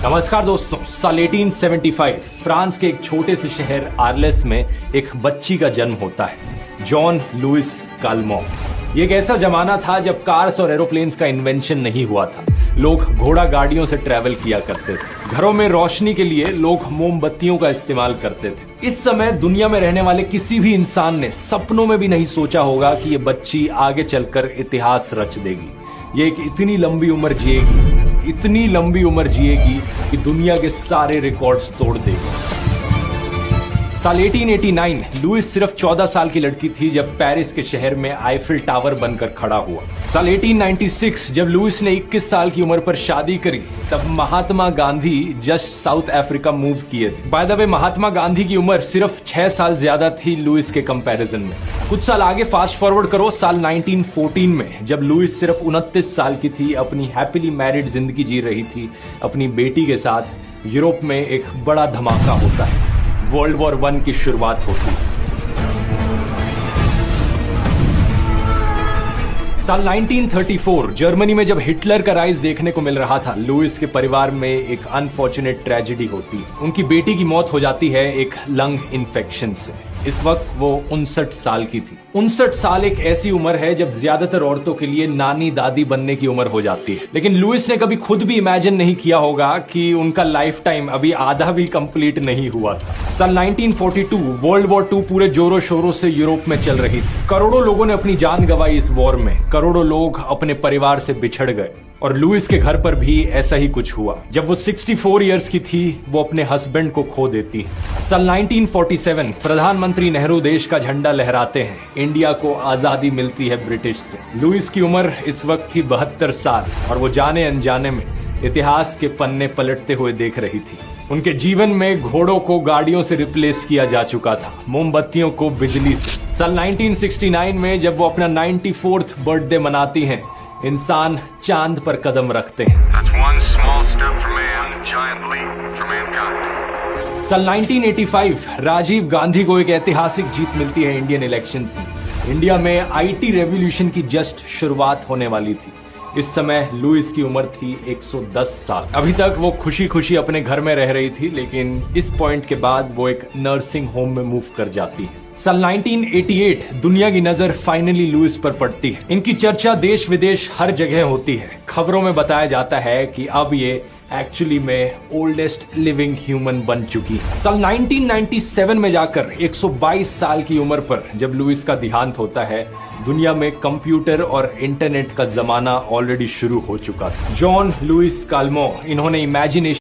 नमस्कार दोस्तों। साल 1875 फ्रांस के एक छोटे से शहर आर्लेस में एक बच्ची का जन्म होता है, जॉन लुइस काल्मो। ये एक ऐसा जमाना था जब कार्स और एरोप्लेन्स का इन्वेंशन नहीं हुआ था। लोग घोड़ा गाड़ियों से ट्रैवल किया करते थे। घरों में रोशनी के लिए लोग मोमबत्तियों का इस्तेमाल करते थे। इस समय दुनिया में रहने वाले किसी भी इंसान ने सपनों में भी नहीं सोचा होगा कि ये बच्ची आगे चलकर इतिहास रच देगी। ये एक इतनी लंबी उम्र जिएगी कि दुनिया के सारे रिकॉर्ड्स तोड़ देगी। साल 1889 लुइस सिर्फ 14 साल की लड़की थी जब पेरिस के शहर में आईफिल टावर बनकर खड़ा हुआ। साल 1896 जब लुइस ने 21 साल की उम्र पर शादी करी, तब Mahatma Gandhi just South Africa move किए थे। By the way, Mahatma Gandhi की उम्र सिर्फ 6 साल ज्यादा थी लुइस के कंपैरिजन में। कुछ साल आगे फास्ट फॉरवर्ड करो, साल 1914 में जब लुइस सिर्फ 29 साल की थी, अपनी हैप्पीली मैरिड जिंदगी जी रही थी अपनी बेटी के साथ, यूरोप में एक बड़ा धमाका होता है। वर्ल्ड वॉर 1 की शुरुआत होती है। साल 1934 जर्मनी में जब हिटलर का राइज देखने को मिल रहा था, लुइस के परिवार में एक अनफॉर्चुनेट ट्रेजेडी होती है। उनकी बेटी की मौत हो जाती है एक लंग इन्फेक्शन से। इस वक्त वो 59 साल की थी। 59 साल एक ऐसी उम्र है जब ज्यादातर औरतों के लिए नानी दादी बनने की उम्र हो जाती है। लेकिन लुइस ने कभी खुद भी इमेजिन नहीं किया होगा कि उनका लाइफ टाइम अभी आधा भी कंप्लीट नहीं हुआ था। साल 1942 वर्ल्ड वॉर 2 पूरे जोरों शोरों से यूरोप में चल रही थी। करोड़ों लोगों ने अपनी जान गंवाई इस वॉर में। करोड़ों लोग अपने परिवार से बिछड़ गए और लुइस के घर पर भी ऐसा ही कुछ हुआ। जब वो 64 इयर्स की थी, वो अपने हस्बैंड को खो देती है। साल 1947 प्रधानमंत्री नेहरू देश का झंडा लहराते हैं। इंडिया को आजादी मिलती है ब्रिटिश से। लुइस की उम्र इस वक्त थी 72 साल और वो जाने अनजाने में इतिहास के पन्ने पलटते हुए देख रही थी। उनके जीवन में घोड़ों को गाड़ियों से रिप्लेस किया जा चुका था, मोमबत्तियों को बिजली से। साल 1969 में जब वो अपना 94th बर्थडे मनाती हैं, इंसान चांद पर कदम रखते हैं। साल 1985 राजीव गांधी को एक ऐतिहासिक जीत मिलती है इंडियन इलेक्शंस में। इंडिया में आईटी रेवोल्यूशन की जस्ट शुरुआत होने वाली थी। इस समय लुइस की उम्र थी 110 साल। अभी तक वो खुशी खुशी अपने घर में रह रही थी, लेकिन इस पॉइंट के बाद वो एक नर्सिंग होम में मूव कर जाती है। साल 1988 दुनिया की नजर फाइनली लुइस पर पड़ती है। इनकी चर्चा देश विदेश हर जगह होती है। खबरों में बताया जाता है कि अब ये एक्चुअली में ओल्डेस्ट लिविंग ह्यूमन बन चुकी है। साल 1997 में जाकर 122 साल की उम्र पर जब लुइस का देहांत होता है, दुनिया में कंप्यूटर और इंटरनेट का जमाना ऑलरेडी शुरू हो चुका था। जॉन लुइस काल्मो, इन्होंने इमेजिनेशन